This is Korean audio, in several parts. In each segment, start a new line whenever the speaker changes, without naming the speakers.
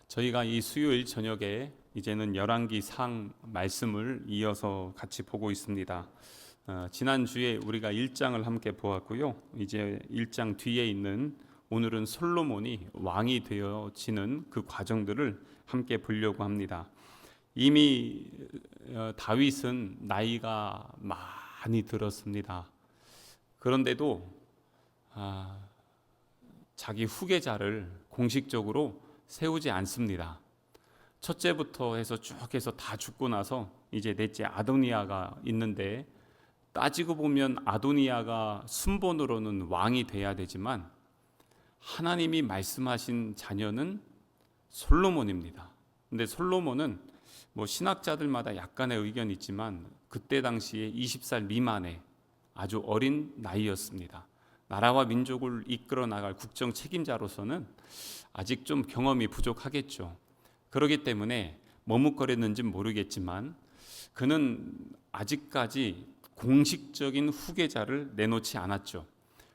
저희가 이 수요일 저녁에 이제는 열왕기상 말씀을 이어서 같이 보고 있습니다. 지난주에 우리가 1장을 함께 보았고요. 이제 1장 뒤에 있는 오늘은 솔로몬이 왕이 되어지는 그 과정들을 함께 보려고 합니다. 이미 다윗은 나이가 많이 들었습니다. 그런데도 자기 후계자를 공식적으로 세우지 않습니다. 첫째부터 해서 쭉 해서 다 죽고 나서 이제 넷째 아도니아가 있는데, 따지고 보면 아도니아가 순번으로는 왕이 돼야 되지만 하나님이 말씀하신 자녀는 솔로몬입니다. 근데 솔로몬은 신학자들마다 약간의 의견이 있지만 그때 당시에 20살 미만의 아주 어린 나이였습니다. 나라와 민족을 이끌어 나갈 국정 책임자로서는 아직 좀 경험이 부족하겠죠. 그렇기 때문에 머뭇거렸는지는 모르겠지만 그는 아직까지 공식적인 후계자를 내놓지 않았죠.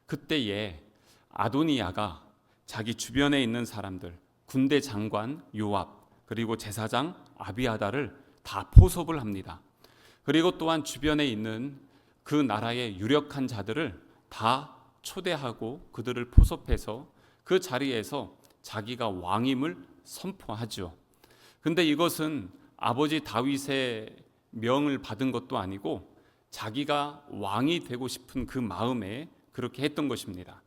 그때에 아도니아가 자기 주변에 있는 사람들, 군대 장관 요압, 그리고 제사장 아비아다를 다 포섭을 합니다. 그리고 또한 주변에 있는 그 나라의 유력한 자들을 다 초대하고 그들을 포섭해서 그 자리에서 자기가 왕임을 선포하죠. 근데 이것은 아버지 다윗의 명을 받은 것도 아니고 자기가 왕이 되고 싶은 그 마음에 그렇게 했던 것입니다.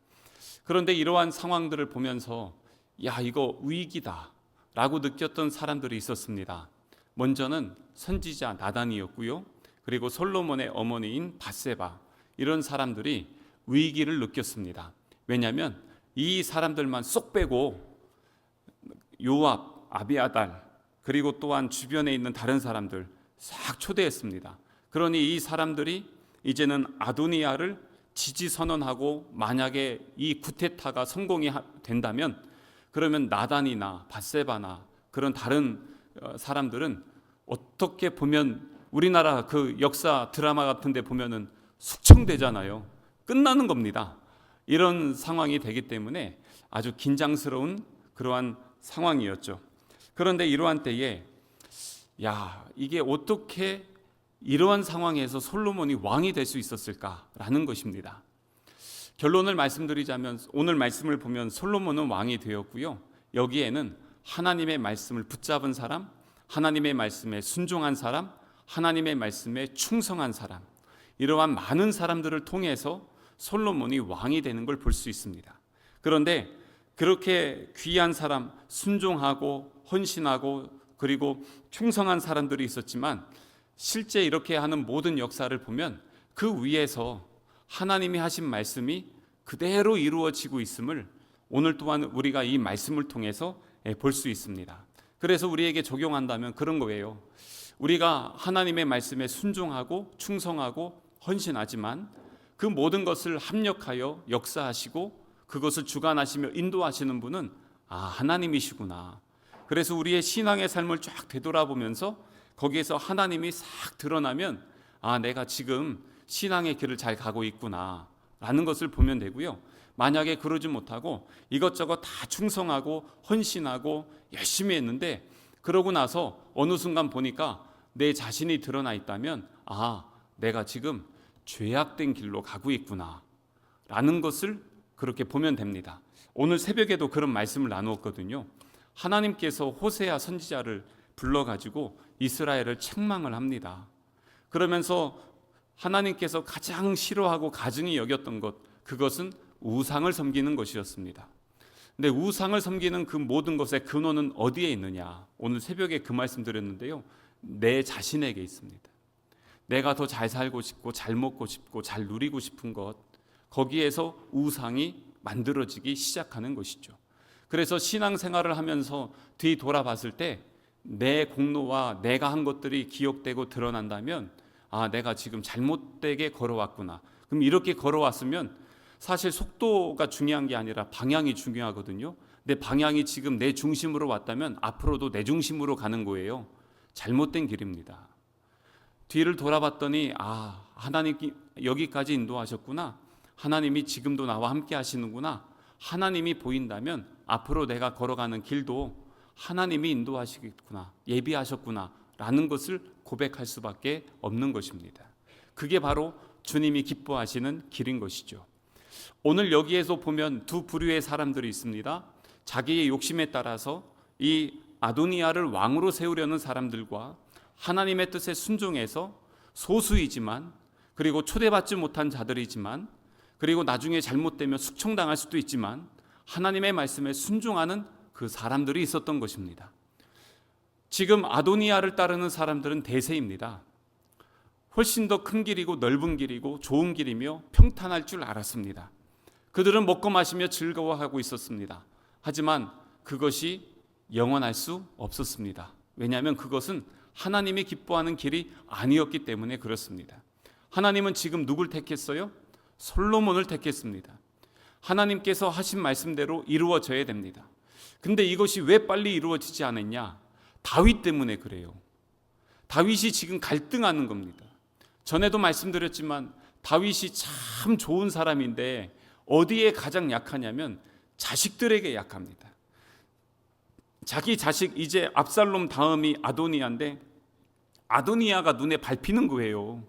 그런데 이러한 상황들을 보면서 이거 위기다 라고 느꼈던 사람들이 있었습니다. 먼저는 선지자 나단이었고요. 그리고 솔로몬의 어머니인 밧세바, 이런 사람들이 위기를 느꼈습니다. 왜냐하면 이 사람들만 쏙 빼고 요압, 아비아달, 그리고 또한 주변에 있는 다른 사람들 싹 초대했습니다. 그러니 이 사람들이 이제는 아도니아를 지지 선언하고, 만약에 이 쿠데타가 성공이 된다면 그러면 나단이나 밧세바나 그런 다른 사람들은 어떻게 보면 우리나라 그 역사 드라마 같은 데 보면은 숙청되잖아요. 끝나는 겁니다. 이런 상황이 되기 때문에 아주 긴장스러운 그러한 상황이었죠. 그런데 이러한 때에 이게 어떻게 이러한 상황에서 솔로몬이 왕이 될 수 있었을까라는 것입니다. 결론을 말씀드리자면 오늘 말씀을 보면 솔로몬은 왕이 되었고요. 여기에는 하나님의 말씀을 붙잡은 사람, 하나님의 말씀에 순종한 사람, 하나님의 말씀에 충성한 사람, 이러한 많은 사람들을 통해서 솔로몬이 왕이 되는 걸 볼 수 있습니다. 그런데 그렇게 귀한 사람, 순종하고 헌신하고 그리고 충성한 사람들이 있었지만 실제 이렇게 하는 모든 역사를 보면 그 위에서 하나님이 하신 말씀이 그대로 이루어지고 있음을 오늘 또한 우리가 이 말씀을 통해서 볼 수 있습니다. 그래서 우리에게 적용한다면 그런 거예요. 우리가 하나님의 말씀에 순종하고 충성하고 헌신하지만 그 모든 것을 합력하여 역사하시고 그것을 주관하시며 인도하시는 분은 하나님이시구나. 그래서 우리의 신앙의 삶을 쫙 되돌아보면서 거기에서 하나님이 싹 드러나면 내가 지금 신앙의 길을 잘 가고 있구나 라는 것을 보면 되고요. 만약에 그러지 못하고 이것저것 다 충성하고 헌신하고 열심히 했는데 그러고 나서 어느 순간 보니까 내 자신이 드러나 있다면 내가 지금 죄악된 길로 가고 있구나 라는 것을 그렇게 보면 됩니다. 오늘 새벽에도 그런 말씀을 나누었거든요. 하나님께서 호세아 선지자를 불러가지고 이스라엘을 책망을 합니다. 그러면서 하나님께서 가장 싫어하고 가증히 여겼던 것, 그것은 우상을 섬기는 것이었습니다. 근데 우상을 섬기는 그 모든 것의 근원은 어디에 있느냐? 오늘 새벽에 그 말씀 드렸는데요. 내 자신에게 있습니다. 내가 더 잘 살고 싶고 잘 먹고 싶고 잘 누리고 싶은 것, 거기에서 우상이 만들어지기 시작하는 것이죠. 그래서 신앙생활을 하면서 뒤돌아봤을 때 내 공로와 내가 한 것들이 기억되고 드러난다면 내가 지금 잘못되게 걸어왔구나. 그럼 이렇게 걸어왔으면 사실 속도가 중요한 게 아니라 방향이 중요하거든요. 내 방향이 지금 내 중심으로 왔다면 앞으로도 내 중심으로 가는 거예요. 잘못된 길입니다. 뒤를 돌아봤더니 하나님이 여기까지 인도하셨구나. 하나님이 지금도 나와 함께 하시는구나. 하나님이 보인다면 앞으로 내가 걸어가는 길도 하나님이 인도하시겠구나, 예비하셨구나 라는 것을 고백할 수밖에 없는 것입니다. 그게 바로 주님이 기뻐하시는 길인 것이죠. 오늘 여기에서 보면 두 부류의 사람들이 있습니다. 자기의 욕심에 따라서 이 아도니아를 왕으로 세우려는 사람들과 하나님의 뜻에 순종해서 소수이지만, 그리고 초대받지 못한 자들이지만, 그리고 나중에 잘못되면 숙청당할 수도 있지만 하나님의 말씀에 순종하는 그 사람들이 있었던 것입니다. 지금 아도니아를 따르는 사람들은 대세입니다. 훨씬 더 큰 길이고 넓은 길이고 좋은 길이며 평탄할 줄 알았습니다. 그들은 먹고 마시며 즐거워하고 있었습니다. 하지만 그것이 영원할 수 없었습니다. 왜냐하면 그것은 하나님이 기뻐하는 길이 아니었기 때문에 그렇습니다. 하나님은 지금 누굴 택했어요? 솔로몬을 택했습니다. 하나님께서 하신 말씀대로 이루어져야 됩니다. 근데 이것이 왜 빨리 이루어지지 않았냐? 다윗 때문에 그래요. 다윗이 지금 갈등하는 겁니다. 전에도 말씀드렸지만 다윗이 참 좋은 사람인데 어디에 가장 약하냐면 자식들에게 약합니다. 자기 자식, 이제 압살롬 다음이 아도니아인데 아도니아가 눈에 밟히는 거예요.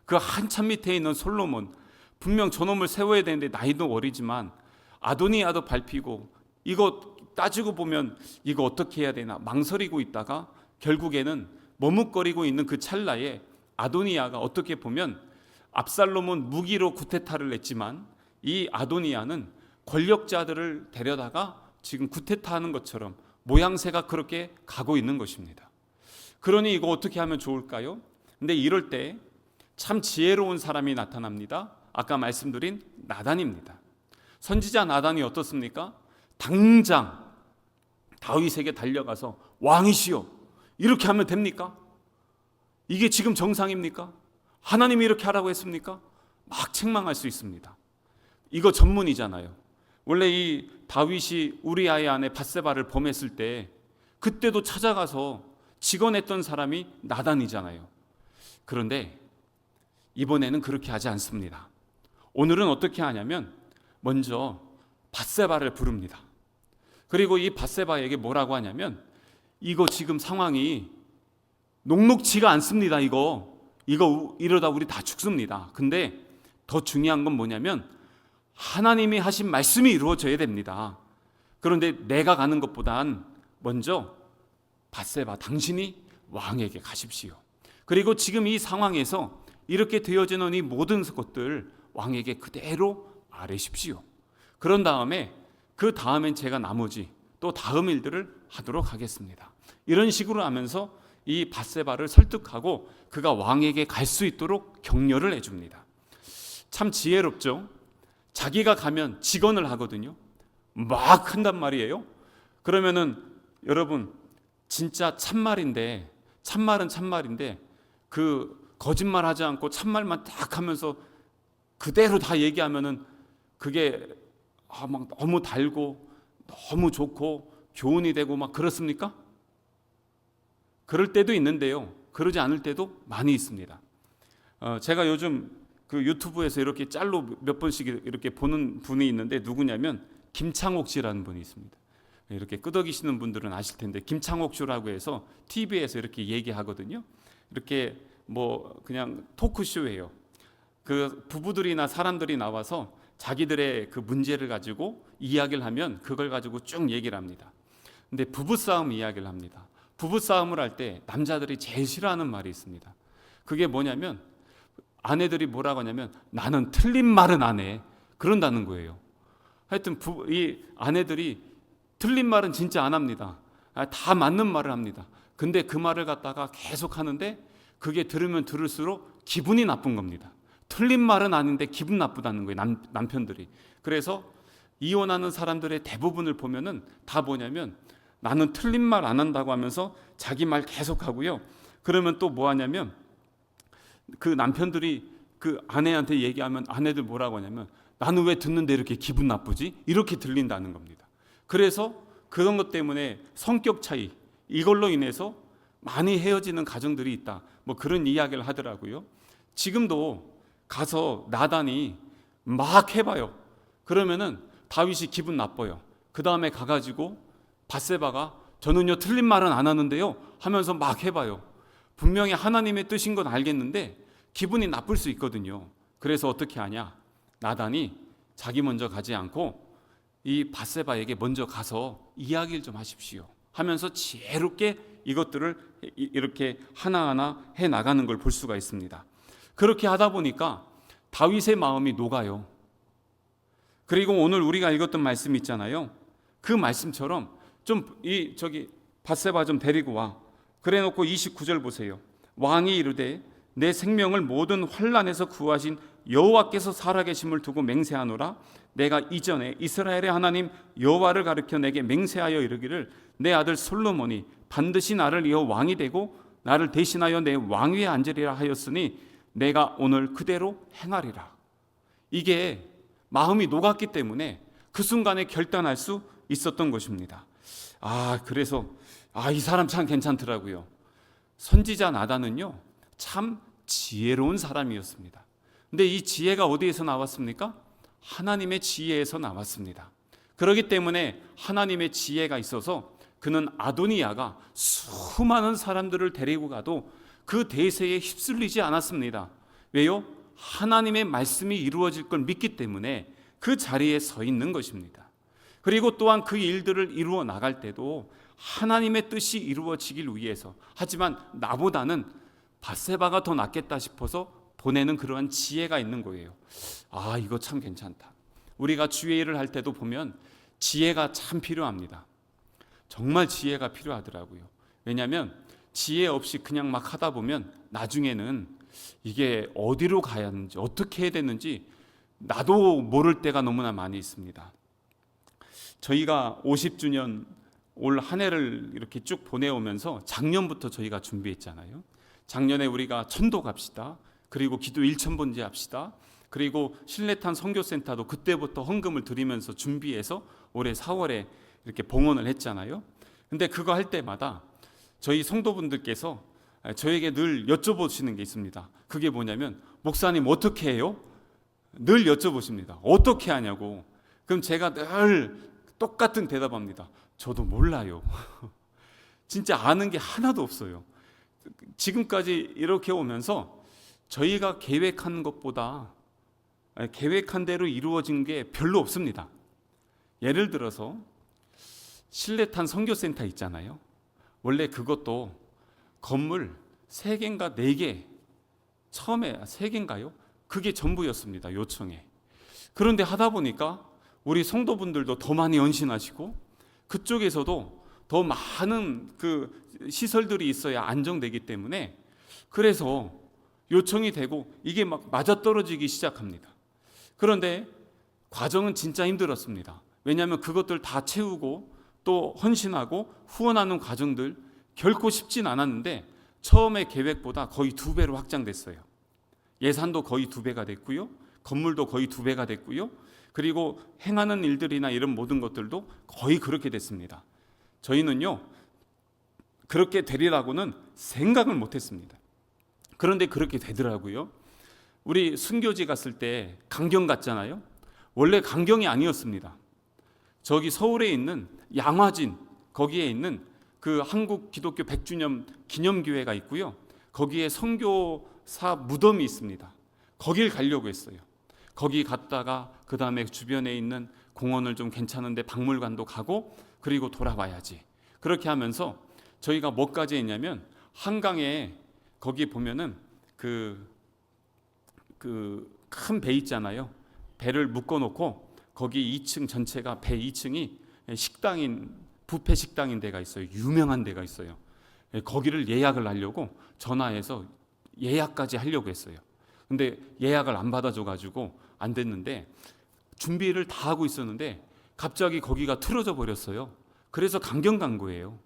그 한참 밑에 있는 솔로몬, 분명 저놈을 세워야 되는데 나이도 어리지만 아도니아도 밟히고, 이거 따지고 보면 이거 어떻게 해야 되나 망설이고 있다가 결국에는 머뭇거리고 있는 그 찰나에 아도니아가, 어떻게 보면 압살롬은 무기로 쿠데타를 했지만 이 아도니아는 권력자들을 데려다가 지금 쿠데타하는 것처럼 모양새가 그렇게 가고 있는 것입니다. 그러니 이거 어떻게 하면 좋을까요? 근데 이럴 때 참 지혜로운 사람이 나타납니다. 아까 말씀드린 나단입니다. 선지자 나단이 어떻습니까? 당장 다윗에게 달려가서 왕이시여, 이렇게 하면 됩니까? 이게 지금 정상입니까? 하나님이 이렇게 하라고 했습니까? 막 책망할 수 있습니다. 이거 전문이잖아요. 원래 이 다윗이 우리아의 아내 밧세바를 범했을 때 그때도 찾아가서 직언했던 사람이 나단이잖아요. 그런데 이번에는 그렇게 하지 않습니다. 오늘은 어떻게 하냐면 먼저 밧세바를 부릅니다. 그리고 이 밧세바에게 뭐라고 하냐면, 이거 지금 상황이 녹록지가 않습니다. 이거 이러다 우리 다 죽습니다. 근데 더 중요한 건 뭐냐면 하나님이 하신 말씀이 이루어져야 됩니다. 그런데 내가 가는 것보단 먼저 밧세바, 당신이 왕에게 가십시오. 그리고 지금 이 상황에서 이렇게 되어지는 이 모든 것들 왕에게 그대로 아뢰십시오. 그런 다음에 그 다음엔 제가 나머지 또 다음 일들을 하도록 하겠습니다. 이런 식으로 하면서 이 밧세바를 설득하고 그가 왕에게 갈 수 있도록 격려를 해줍니다. 참 지혜롭죠. 자기가 가면 직언을 하거든요. 막 한단 말이에요. 그러면은 여러분, 진짜 참말인데, 참말은 참말인데 그 거짓말 하지 않고 참말만 딱 하면서 그대로 다 얘기하면은 그게 막 너무 달고 너무 좋고 교훈이 되고 막 그렇습니까? 그럴 때도 있는데요, 그러지 않을 때도 많이 있습니다. 제가 요즘 그 유튜브에서 이렇게 짤로 몇 번씩 이렇게 보는 분이 있는데, 누구냐면 김창옥 씨라는 분이 있습니다. 이렇게 끄덕이시는 분들은 아실 텐데, 김창옥 씨라고 해서 TV에서 이렇게 얘기하거든요. 이렇게 뭐 그냥 토크쇼예요. 그 부부들이나 사람들이 나와서 자기들의 그 문제를 가지고 이야기를 하면 그걸 가지고 쭉 얘기를 합니다. 근데 부부싸움 이야기를 합니다. 부부싸움을 할 때 남자들이 제일 싫어하는 말이 있습니다. 그게 뭐냐면, 아내들이 뭐라고 하냐면 나는 틀린 말은 안 해, 그런다는 거예요. 하여튼 이 아내들이 틀린 말은 진짜 안 합니다. 다 맞는 말을 합니다. 근데 그 말을 갖다가 계속 하는데 그게 들으면 들을수록 기분이 나쁜 겁니다. 틀린 말은 아닌데 기분 나쁘다는 거예요, 남편들이. 그래서 이혼하는 사람들의 대부분을 보면은 다 뭐냐면 나는 틀린 말 안 한다고 하면서 자기 말 계속 하고요. 그러면 또 뭐 하냐면 그 남편들이 그 아내한테 얘기하면 아내들 뭐라고 하냐면 나는 왜 듣는데 이렇게 기분 나쁘지? 이렇게 들린다는 겁니다. 그래서 그런 것 때문에 성격 차이, 이걸로 인해서 많이 헤어지는 가정들이 있다, 뭐 그런 이야기를 하더라고요. 지금도 가서 나단이 막 해봐요. 그러면은 다윗이 기분 나빠요. 그 다음에 가가지고 밧세바가 저는요 틀린 말은 안 하는데요 하면서 막 해봐요. 분명히 하나님의 뜻인 건 알겠는데 기분이 나쁠 수 있거든요. 그래서 어떻게 하냐, 나단이 자기 먼저 가지 않고 이 밧세바에게 먼저 가서 이야기를 좀 하십시오 하면서 지혜롭게 이것들을 이렇게 하나하나 해 나가는 걸 볼 수가 있습니다. 그렇게 하다 보니까 다윗의 마음이 녹아요. 그리고 오늘 우리가 읽었던 말씀 있잖아요. 그 말씀처럼 저기 밧세바 좀 데리고 와. 그래놓고 29절 보세요. 왕이 이르되 내 생명을 모든 환난에서 구하신 여호와께서 살아계심을 두고 맹세하노라. 내가 이전에 이스라엘의 하나님 여호와를 가르쳐 내게 맹세하여 이르기를 내 아들 솔로몬이 반드시 나를 이어 왕이 되고 나를 대신하여 내 왕위에 앉으리라 하였으니 내가 오늘 그대로 행하리라. 이게 마음이 녹았기 때문에 그 순간에 결단할 수 있었던 것입니다. 그래서 이 사람 참 괜찮더라고요. 선지자 나단은요 참 지혜로운 사람이었습니다. 근데 이 지혜가 어디에서 나왔습니까? 하나님의 지혜에서 나왔습니다. 그렇기 때문에 하나님의 지혜가 있어서 그는 아도니야가 수많은 사람들을 데리고 가도 그 대세에 휩쓸리지 않았습니다. 왜요? 하나님의 말씀이 이루어질 걸 믿기 때문에 그 자리에 서 있는 것입니다. 그리고 또한 그 일들을 이루어 나갈 때도 하나님의 뜻이 이루어지길 위해서, 하지만 나보다는 밧세바가 더 낫겠다 싶어서 보내는 그러한 지혜가 있는 거예요. 이거 참 괜찮다. 우리가 주의 일을 할 때도 보면 지혜가 참 필요합니다. 정말 지혜가 필요하더라고요. 왜냐하면 지혜 없이 그냥 막 하다 보면 나중에는 이게 어디로 가야 하는지 어떻게 해야 되는지 나도 모를 때가 너무나 많이 있습니다. 저희가 50주년 올 한 해를 이렇게 쭉 보내오면서 작년부터 저희가 준비했잖아요. 작년에 우리가 천도 갑시다. 그리고 기도 1,000번째 합시다. 그리고 신뢰탄 선교센터도 그때부터 헌금을 드리면서 준비해서 올해 4월에 이렇게 봉헌을 했잖아요. 근데 그거 할 때마다 저희 성도분들께서 저에게 늘 여쭤보시는 게 있습니다. 그게 뭐냐면, 목사님 어떻게 해요? 늘 여쭤보십니다. 어떻게 하냐고. 그럼 제가 늘 똑같은 대답합니다. 저도 몰라요. 진짜 아는 게 하나도 없어요. 지금까지 이렇게 오면서 저희가 계획한 것보다 계획한 대로 이루어진 게 별로 없습니다. 예를 들어서 신뢰탄 선교센터 있잖아요. 원래 그것도 건물 3개인가 4개, 처음에 3개인가요? 그게 전부였습니다. 요청에. 그런데 하다 보니까 우리 성도분들도 더 많이 헌신하시고 그쪽에서도 더 많은 그 시설들이 있어야 안정되기 때문에, 그래서 요청이 되고 이게 막 맞아떨어지기 시작합니다. 그런데 과정은 진짜 힘들었습니다. 왜냐하면 그것들 다 채우고 또 헌신하고 후원하는 과정들 결코 쉽진 않았는데 처음에 계획보다 거의 2배로 확장됐어요. 예산도 거의 2배가 됐고요. 건물도 거의 2배가 됐고요. 그리고 행하는 일들이나 이런 모든 것들도 거의 그렇게 됐습니다. 저희는요 그렇게 되리라고는 생각을 못했습니다. 그런데 그렇게 되더라고요. 우리 순교지 갔을 때 강경 갔잖아요. 원래 강경이 아니었습니다. 저기 서울에 있는 양화진, 거기에 있는 그 한국 기독교 100주년 기념교회가 있고요. 거기에 선교사 무덤이 있습니다. 거길 가려고 했어요. 거기 갔다가 그 다음에 주변에 있는 공원을 좀 괜찮은데 박물관도 가고 그리고 돌아와야지. 그렇게 하면서 저희가 뭐까지 했냐면, 한강에 거기 보면은 그 큰 배 있잖아요. 배를 묶어놓고 거기 2층 전체가 배 2층이 식당인, 뷔페 식당인 데가 있어요. 유명한 데가 있어요. 거기를 예약을 하려고 전화해서 예약까지 하려고 했어요. 근데 예약을 안 받아줘가지고 안 됐는데, 준비를 다 하고 있었는데 갑자기 거기가 틀어져 버렸어요. 그래서 강경 간 거예요.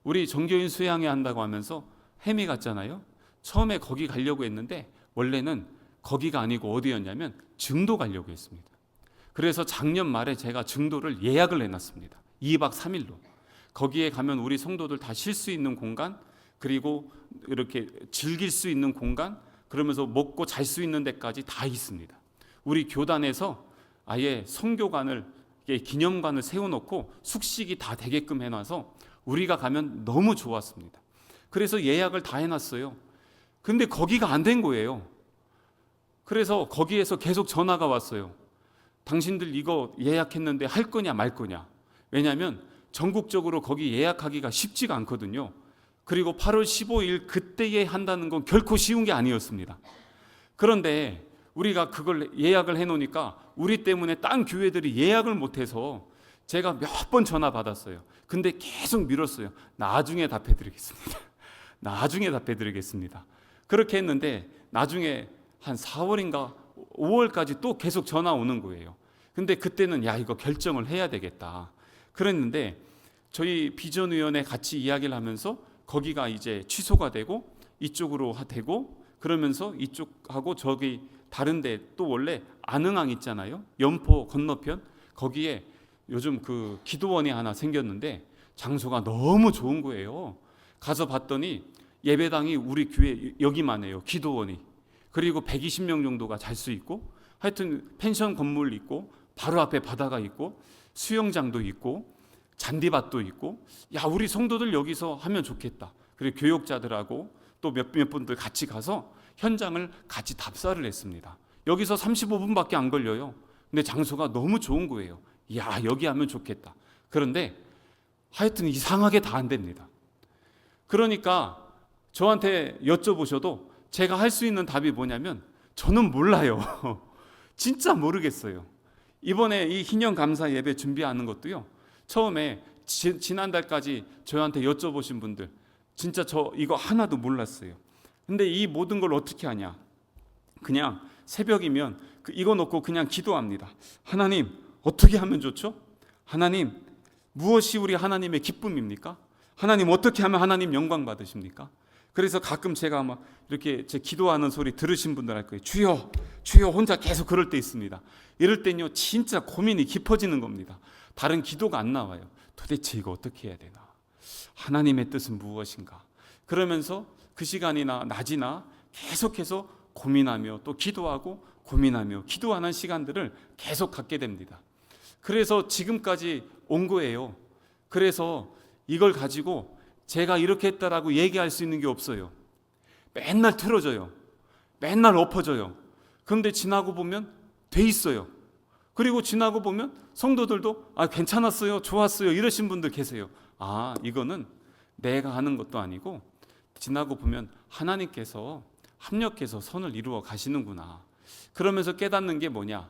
우리 종교인 수양회 한다고 하면서 해미 갔잖아요. 처음에 거기 가려고 했는데 원래는 거기가 아니고 어디였냐면 증도 가려고 했습니다. 그래서 작년 말에 제가 증도를 예약을 해놨습니다. 2박 3일로. 거기에 가면 우리 성도들 다 쉴 수 있는 공간, 그리고 이렇게 즐길 수 있는 공간, 그러면서 먹고 잘 수 있는 데까지 다 있습니다. 우리 교단에서 아예 성교관을, 기념관을 세워놓고 숙식이 다 되게끔 해놔서 우리가 가면 너무 좋았습니다. 그래서 예약을 다 해놨어요. 근데 거기가 안 된 거예요. 그래서 거기에서 계속 전화가 왔어요. 당신들 이거 예약했는데 할 거냐 말 거냐. 왜냐하면 전국적으로 거기 예약하기가 쉽지가 않거든요. 그리고 8월 15일 그때에 한다는 건 결코 쉬운 게 아니었습니다. 그런데 우리가 그걸 예약을 해놓으니까 우리 때문에 딴 교회들이 예약을 못해서 제가 몇 번 전화 받았어요. 근데 계속 미뤘어요. 나중에 답해드리겠습니다. 나중에 답해드리겠습니다. 그렇게 했는데 나중에 한 4월인가 5월까지 또 계속 전화 오는 거예요. 근데 그때는 야 이거 결정을 해야 되겠다. 그랬는데 저희 비전위원회 같이 이야기를 하면서 거기가 이제 취소가 되고 이쪽으로 되고 그러면서 이쪽하고 저기 다른데 또 원래 안흥항 있잖아요. 연포 건너편 거기에 요즘 그 기도원이 하나 생겼는데 장소가 너무 좋은 거예요. 가서 봤더니 예배당이 우리 교회 여기만 해요. 기도원이. 그리고 120명 정도가 잘 수 있고 하여튼 펜션 건물 있고 바로 앞에 바다가 있고 수영장도 있고 잔디밭도 있고 야 우리 성도들 여기서 하면 좋겠다. 그리고 교역자들하고 또 몇몇 분들 같이 가서 현장을 같이 답사를 했습니다. 여기서 35분밖에 안 걸려요. 근데 장소가 너무 좋은 거예요. 야 여기 하면 좋겠다. 그런데 하여튼 이상하게 다 안 됩니다. 그러니까 저한테 여쭤보셔도 제가 할 수 있는 답이 뭐냐면 저는 몰라요. 진짜 모르겠어요. 이번에 이 희년 감사 예배 준비하는 것도요. 처음에 지난달까지 저한테 여쭤보신 분들 진짜 저 이거 하나도 몰랐어요. 근데 이 모든 걸 어떻게 하냐? 그냥 새벽이면 이거 놓고 그냥 기도합니다. 하나님 어떻게 하면 좋죠? 하나님 무엇이 우리 하나님의 기쁨입니까? 하나님 어떻게 하면 하나님 영광 받으십니까? 그래서 가끔 제가 막 이렇게 제 기도하는 소리 들으신 분들 할 거예요. 주여 주여 혼자 계속 그럴 때 있습니다. 이럴 땐요 진짜 고민이 깊어지는 겁니다. 다른 기도가 안 나와요. 도대체 이거 어떻게 해야 되나? 하나님의 뜻은 무엇인가? 그러면서 그 시간이나 낮이나 계속해서 고민하며 또 기도하고 고민하며 기도하는 시간들을 계속 갖게 됩니다. 그래서 지금까지 온 거예요. 그래서 이걸 가지고 제가 이렇게 했다라고 얘기할 수 있는 게 없어요. 맨날 틀어져요. 맨날 엎어져요. 그런데 지나고 보면 돼 있어요. 그리고 지나고 보면 성도들도 괜찮았어요, 좋았어요 이러신 분들 계세요. 이거는 내가 하는 것도 아니고 지나고 보면 하나님께서 합력해서 선을 이루어 가시는구나. 그러면서 깨닫는 게 뭐냐?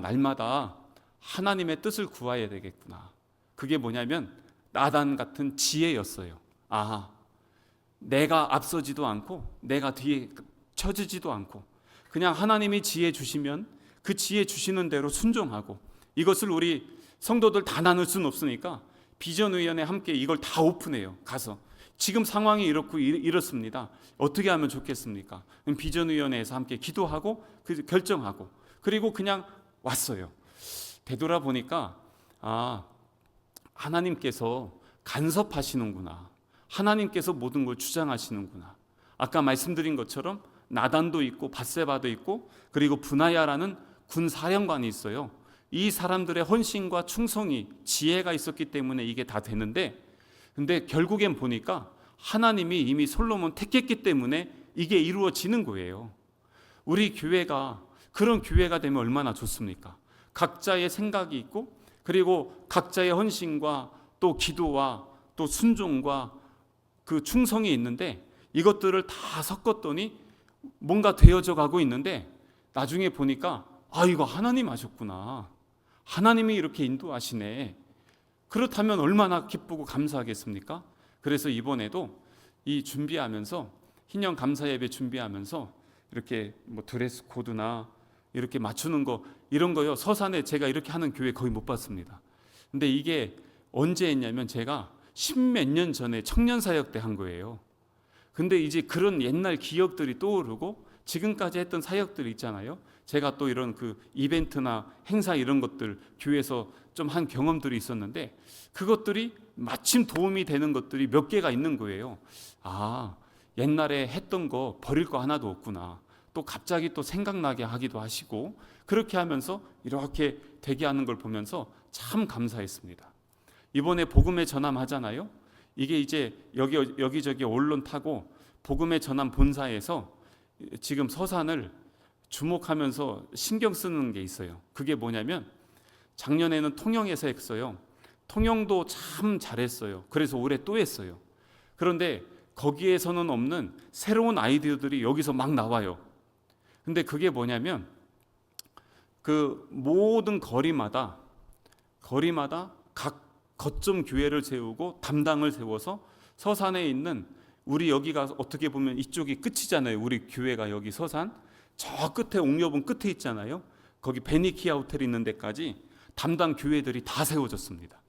날마다 하나님의 뜻을 구해야 되겠구나. 그게 뭐냐면 나단 같은 지혜였어요. 내가 앞서지도 않고 내가 뒤에 처지지도 않고 그냥 하나님이 지혜 주시면 그 지혜 주시는 대로 순종하고 이것을 우리 성도들 다 나눌 수는 없으니까 비전위원회 함께 이걸 다 오픈해요. 가서 지금 상황이 이렇습니다. 어떻게 하면 좋겠습니까? 비전위원회에서 함께 기도하고 결정하고 그리고 그냥 왔어요. 되돌아보니까 하나님께서 간섭하시는구나. 하나님께서 모든 걸 주장하시는구나. 아까 말씀드린 것처럼 나단도 있고 밧세바도 있고 그리고 분하야라는 군 사령관이 있어요. 이 사람들의 헌신과 충성이 지혜가 있었기 때문에 이게 다 되는데 근데 결국엔 보니까 하나님이 이미 솔로몬 택했기 때문에 이게 이루어지는 거예요. 우리 교회가 그런 교회가 되면 얼마나 좋습니까? 각자의 생각이 있고 그리고 각자의 헌신과 또 기도와 또 순종과 그 충성이 있는데 이것들을 다 섞었더니 뭔가 되어져 가고 있는데 나중에 보니까 이거 하나님 하셨구나. 하나님이 이렇게 인도하시네. 그렇다면 얼마나 기쁘고 감사하겠습니까? 그래서 이번에도 이 준비하면서 희년 감사 예배 준비하면서 이렇게 뭐 드레스 코드나 이렇게 맞추는 거 이런 거요. 서산에 제가 이렇게 하는 교회 거의 못 봤습니다. 근데 이게 언제 했냐면 제가 10몇 년 전에 청년 사역 때 한 거예요. 근데 이제 그런 옛날 기억들이 떠오르고 지금까지 했던 사역들이 있잖아요. 제가 또 이런 그 이벤트나 행사 이런 것들 교회에서 좀 한 경험들이 있었는데 그것들이 마침 도움이 되는 것들이 몇 개가 있는 거예요. 옛날에 했던 거 버릴 거 하나도 없구나. 또 갑자기 또 생각나게 하기도 하시고 그렇게 하면서 이렇게 되게 하는 걸 보면서 참 감사했습니다. 이번에 복음의 전함 하잖아요. 이게 이제 여기저기 언론 타고 복음의 전환 본사에서 지금 서산을 주목하면서 신경 쓰는 게 있어요. 그게 뭐냐면 작년에는 통영에서 했어요. 통영도 참 잘했어요. 그래서 올해 또 했어요. 그런데 거기에서는 없는 새로운 아이디어들이 여기서 막 나와요. 근데 그게 뭐냐면 그 모든 거리마다 각 거점 교회를 세우고 담당을 세워서 서산에 있는 우리 여기가 어떻게 보면 이쪽이 끝이잖아요. 우리 교회가 여기 서산 저 끝에 옥녀분 끝에 있잖아요. 거기 베니키아 호텔 있는 데까지 담당 교회들이 다 세워졌습니다.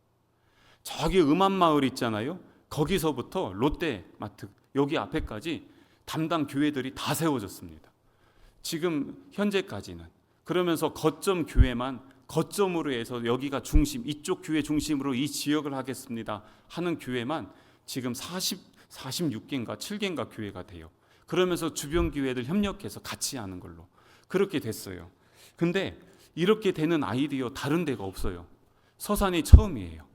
저기 음암마을 있잖아요. 거기서부터 롯데마트 여기 앞에까지 담당 교회들이 다 세워졌습니다. 지금 현재까지는. 그러면서 거점 교회만 거점으로 해서 여기가 중심, 이쪽 교회 중심으로 이 지역을 하겠습니다 하는 교회만 지금 46개인가 7개인가 교회가 돼요. 그러면서 주변 교회들 협력해서 같이 하는 걸로 그렇게 됐어요. 근데 이렇게 되는 아이디어 다른 데가 없어요. 서산이 처음이에요.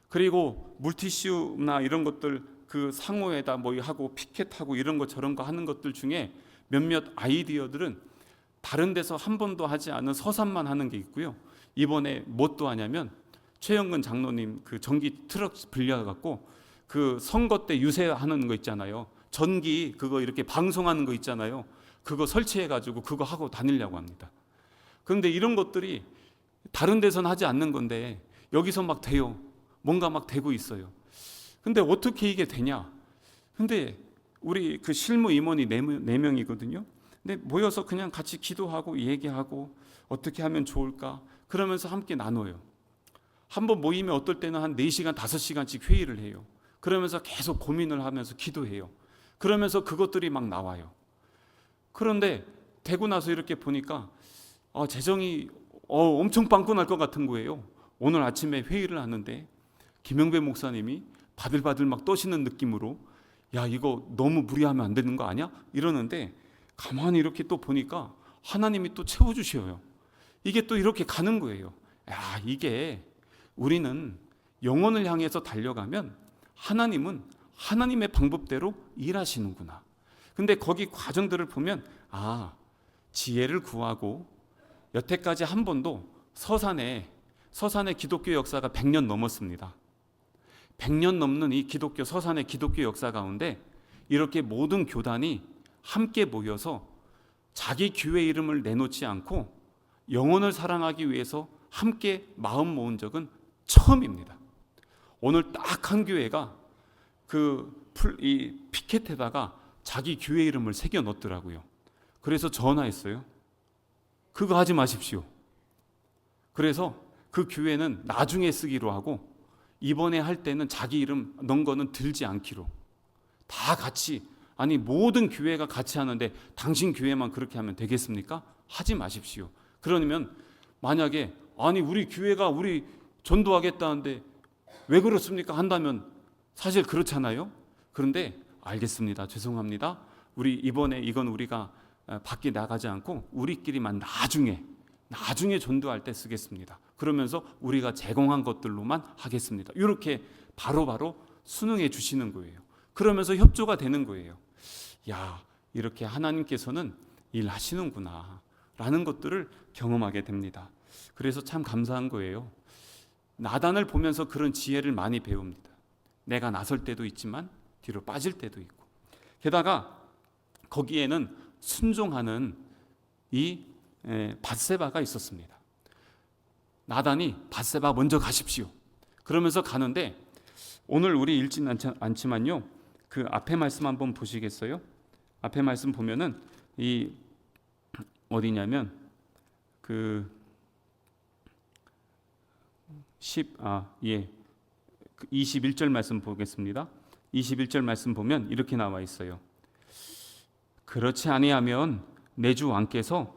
그리고 물티슈나 이런 것들 그 상호에다 뭐 하고 피켓하고 이런 거 저런 거 하는 것들 중에 몇몇 아이디어들은 다른 데서 한 번도 하지 않은 서산만 하는 게 있고요. 이번에 뭣도 하냐면 최영근 장로님 그 전기 트럭 빌려갖고 그 선거 때 유세하는 거 있잖아요. 전기 그거 이렇게 방송하는 거 있잖아요. 그거 설치해가지고 그거 하고 다니려고 합니다. 그런데 이런 것들이 다른 데서는 하지 않는 건데 여기서 막 돼요. 뭔가 막 되고 있어요. 근데 어떻게 이게 되냐? 근데 우리 그 실무 임원이 4명이거든요. 근데 모여서 그냥 같이 기도하고 얘기하고 어떻게 하면 좋을까? 그러면서 함께 나눠요. 한번 모이면 어떨 때는 한 4시간, 5시간씩 회의를 해요. 그러면서 계속 고민을 하면서 기도해요. 그러면서 그것들이 막 나와요. 그런데 되고 나서 이렇게 보니까 재정이 엄청 빵꾸 날 것 같은 거예요. 오늘 아침에 회의를 하는데 김영배 목사님이 바들바들 막 떠시는 느낌으로 야 이거 너무 무리하면 안 되는 거 아니야? 이러는데 가만히 이렇게 또 보니까 하나님이 또 채워주셔요. 이게 또 이렇게 가는 거예요. 야 이게 우리는 영혼을 향해서 달려가면 하나님은 하나님의 방법대로 일하시는구나. 근데 거기 과정들을 보면 지혜를 구하고 여태까지 한 번도 서산의 기독교 역사가 100년 넘었습니다. 100년 넘는 이 서산의 기독교 역사 가운데 이렇게 모든 교단이 함께 모여서 자기 교회 이름을 내놓지 않고 영혼을 사랑하기 위해서 함께 마음 모은 적은 처음입니다. 오늘 딱 한 교회가 이 피켓에다가 자기 교회 이름을 새겨 넣었더라고요. 그래서 전화했어요. 그거 하지 마십시오. 그래서 그 교회는 나중에 쓰기로 하고 이번에 할 때는 자기 이름 넣은 거는 들지 않기로. 다 같이 모든 교회가 같이 하는데 당신 교회만 그렇게 하면 되겠습니까? 하지 마십시오. 그러면 만약에 우리 교회가 우리 전도하겠다는데 왜 그렇습니까? 한다면 사실 그렇잖아요. 그런데 알겠습니다. 죄송합니다. 우리 이번에 이건 우리가 밖에 나가지 않고 우리끼리만 나중에 전도할 때 쓰겠습니다. 그러면서 우리가 제공한 것들로만 하겠습니다. 이렇게 바로바로 순응해 주시는 거예요. 그러면서 협조가 되는 거예요. 야, 이렇게 하나님께서는 일하시는구나 라는 것들을 경험하게 됩니다. 그래서 참 감사한 거예요. 나단을 보면서 그런 지혜를 많이 배웁니다. 내가 나설 때도 있지만 뒤로 빠질 때도 있고, 게다가 거기에는 순종하는 이 밧세바가 있었습니다. 나단이 밧세바 먼저 가십시오. 그러면서 가는데 오늘 우리 읽진 않지만요. 그 앞에 말씀 한번 보시겠어요? 앞에 말씀 보면은 이 어디냐면 그 21절 말씀 보겠습니다. 21절 말씀 보면 이렇게 나와 있어요. 그렇지 아니하면 내 주 왕께서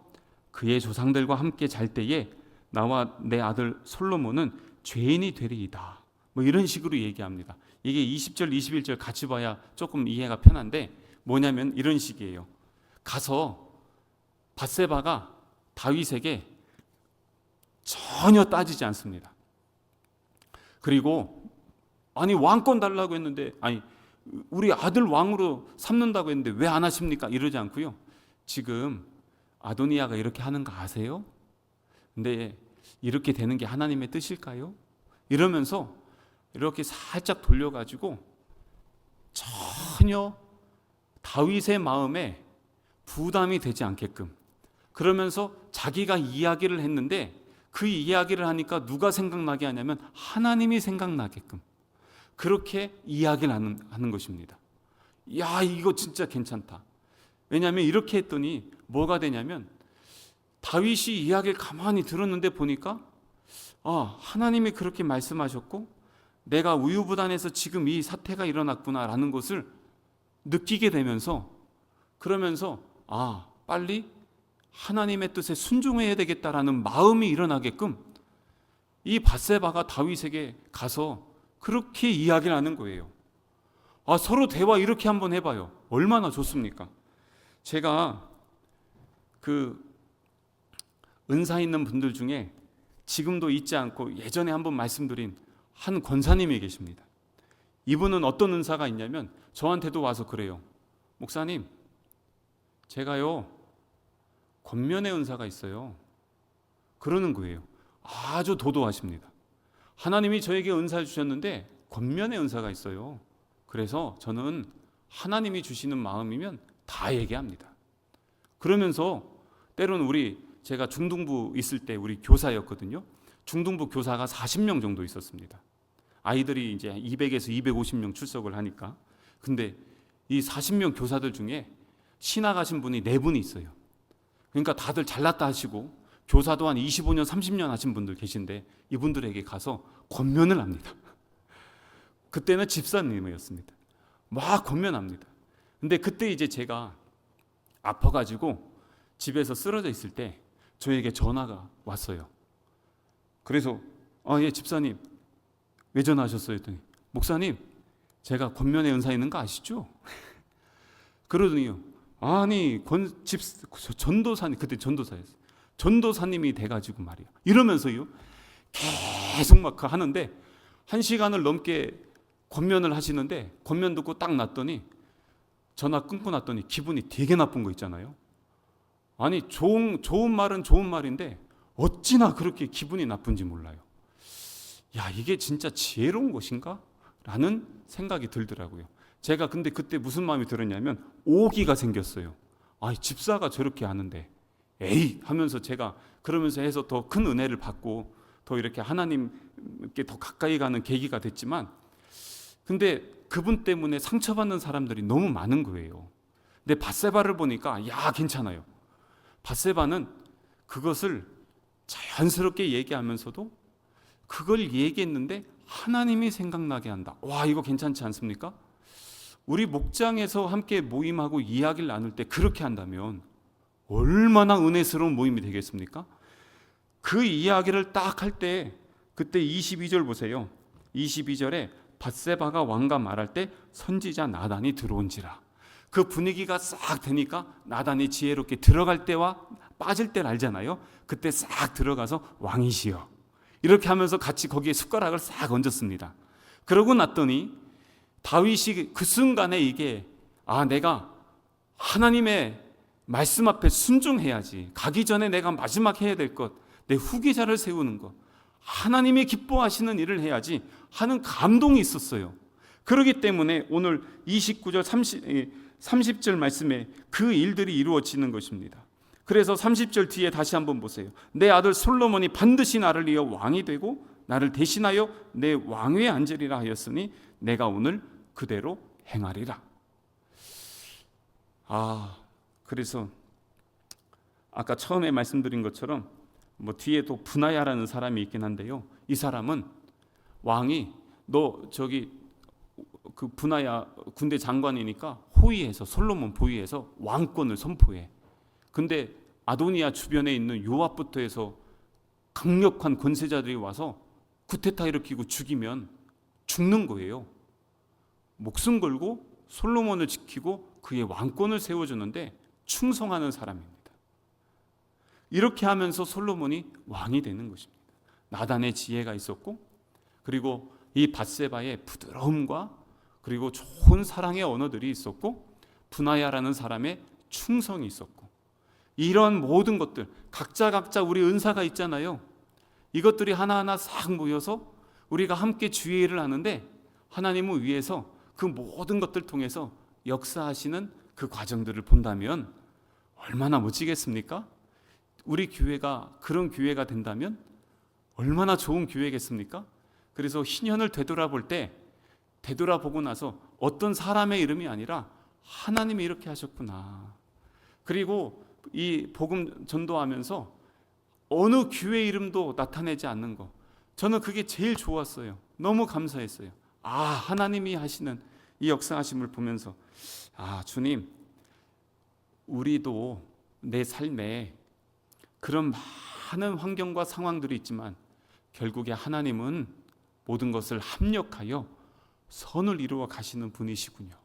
그의 조상들과 함께 잘 때에 나와 내 아들 솔로몬은 죄인이 되리이다. 뭐 이런 식으로 얘기합니다. 이게 20절, 21절 같이 봐야 조금 이해가 편한데 뭐냐면 이런 식이에요. 가서 밧세바가 다윗에게 전혀 따지지 않습니다. 그리고 아니 왕권 달라고 했는데, 아니 우리 아들 왕으로 삼는다고 했는데 왜 안 하십니까? 이러지 않고요. 지금 아도니아가 이렇게 하는 거 아세요? 근데 이렇게 되는 게 하나님의 뜻일까요? 이러면서 이렇게 살짝 돌려가지고 전혀 다윗의 마음에 부담이 되지 않게끔, 그러면서 자기가 이야기를 했는데 그 이야기를 하니까 누가 생각나게 하냐면 하나님이 생각나게끔 그렇게 이야기를 하는 것입니다. 야, 이거 진짜 괜찮다. 왜냐하면 이렇게 했더니 뭐가 되냐면 다윗이 이야기를 가만히 들었는데 보니까 하나님이 그렇게 말씀하셨고 내가 우유부단해서 지금 이 사태가 일어났구나라는 것을 느끼게 되면서, 그러면서 빨리 하나님의 뜻에 순종해야 되겠다라는 마음이 일어나게끔 이 밧세바가 다윗에게 가서 그렇게 이야기를 하는 거예요. 서로 대화 이렇게 한번 해봐요. 얼마나 좋습니까? 제가 그 은사 있는 분들 중에 지금도 잊지 않고 예전에 한번 말씀드린 한 권사님이 계십니다. 이분은 어떤 은사가 있냐면 저한테도 와서 그래요. 목사님, 제가요 권면의 은사가 있어요. 그러는 거예요. 아주 도도하십니다. 하나님이 저에게 은사를 주셨는데 권면의 은사가 있어요. 그래서 저는 하나님이 주시는 마음이면 다 얘기합니다. 그러면서 때로는 제가 중등부 있을 때 우리 교사였거든요. 중등부 교사가 40명 정도 있었습니다. 아이들이 이제 200에서 250명 출석을 하니까. 근데 이 40명 교사들 중에 신학하신 분이 4분이 있어요. 그러니까 다들 잘났다 하시고 교사도 한 25년, 30년 하신 분들 계신데 이분들에게 가서 권면을 합니다. 그때는 집사님이었습니다. 막 권면합니다. 근데 그때 이제 제가 아파가지고 집에서 쓰러져 있을 때 저에게 전화가 왔어요. 그래서 예, 집사님 왜 전화하셨어요? 했더니 목사님, 제가 권면의 은사 있는 거 아시죠? 그러더니요, 아니 전도사님, 그때 전도사였어요. 전도사님이 돼가지고 말이야 이러면서요 계속 막 하는데 1시간을 넘게 권면을 하시는데, 권면 듣고 딱 놨더니 전화 끊고 났더니 기분이 되게 나쁜 거 있잖아요. 아니 좋은 말은 좋은 말인데 어찌나 그렇게 기분이 나쁜지 몰라요. 야, 이게 진짜 지혜로운 것인가? 라는 생각이 들더라고요. 제가 근데 그때 무슨 마음이 들었냐면 오기가 생겼어요. 집사가 저렇게 하는데 에이 하면서 제가 그러면서 해서 더 큰 은혜를 받고 더 이렇게 하나님께 더 가까이 가는 계기가 됐지만, 근데 그분 때문에 상처받는 사람들이 너무 많은 거예요. 근데 밧세바를 보니까 괜찮아요. 밧세바는 그것을 자연스럽게 얘기하면서도 그걸 얘기했는데 하나님이 생각나게 한다. 와, 이거 괜찮지 않습니까? 우리 목장에서 함께 모임하고 이야기를 나눌 때 그렇게 한다면 얼마나 은혜스러운 모임이 되겠습니까? 그 이야기를 딱 할 때 그때 22절 보세요. 22절에 밧세바가 왕과 말할 때 선지자 나단이 들어온지라. 그 분위기가 싹 되니까 나단이 지혜롭게 들어갈 때와 빠질 때를 알잖아요. 그때 싹 들어가서 왕이시여 이렇게 하면서 같이 거기에 숟가락을 싹 얹었습니다. 그러고 났더니 다윗이 그 순간에 이게 내가 하나님의 말씀 앞에 순종해야지, 가기 전에 내가 마지막 해야 될 것, 내 후계자를 세우는 것, 하나님이 기뻐하시는 일을 해야지 하는 감동이 있었어요. 그렇기 때문에 오늘 29절 30절 말씀에 그 일들이 이루어지는 것입니다. 그래서 30절 뒤에 다시 한번 보세요. 내 아들 솔로몬이 반드시 나를 이어 왕이 되고 나를 대신하여 내 왕위에 앉으리라 하였으니 내가 오늘 그대로 행하리라. 그래서 아까 처음에 말씀드린 것처럼 뒤에도 분하야라는 사람이 있긴 한데요. 이 사람은 왕이 그 분하야 군대 장관이니까 호위해서 솔로몬 보위해서 왕권을 선포해. 근데 아도니아 주변에 있는 요압부터 해서 강력한 권세자들이 와서 쿠데타 일으키고 죽이면 죽는 거예요. 목숨 걸고 솔로몬을 지키고 그의 왕권을 세워주는데 충성하는 사람입니다. 이렇게 하면서 솔로몬이 왕이 되는 것입니다. 나단의 지혜가 있었고, 그리고 이 밧세바의 부드러움과 그리고 좋은 사랑의 언어들이 있었고, 분하야라는 사람의 충성이 있었고, 이런 모든 것들 각자 우리 은사가 있잖아요. 이것들이 하나하나 싹 모여서 우리가 함께 주의 일을 하는데, 하나님을 위해서 그 모든 것들 통해서 역사하시는 그 과정들을 본다면 얼마나 멋지겠습니까? 우리 교회가 그런 교회가 된다면 얼마나 좋은 교회겠습니까? 그래서 신년을 되돌아볼 때, 되돌아보고 나서 어떤 사람의 이름이 아니라 하나님이 이렇게 하셨구나. 그리고 이 복음 전도하면서 어느 교회 이름도 나타내지 않는 거, 저는 그게 제일 좋았어요. 너무 감사했어요. 하나님이 하시는 이 역사하심을 보면서, 주님, 우리도 내 삶에 그런 많은 환경과 상황들이 있지만 결국에 하나님은 모든 것을 합력하여 선을 이루어 가시는 분이시군요.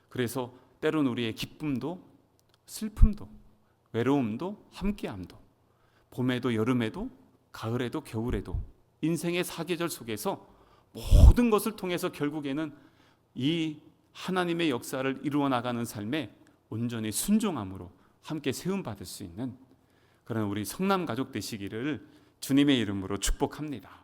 그래서 때론 우리의 기쁨도 슬픔도 외로움도 함께함도, 봄에도 여름에도 가을에도 겨울에도 인생의 사계절 속에서 모든 것을 통해서 결국에는 이 하나님의 역사를 이루어 나가는 삶에 온전히 순종함으로 함께 세움받을 수 있는 그런 우리 성남 가족 되시기를 주님의 이름으로 축복합니다.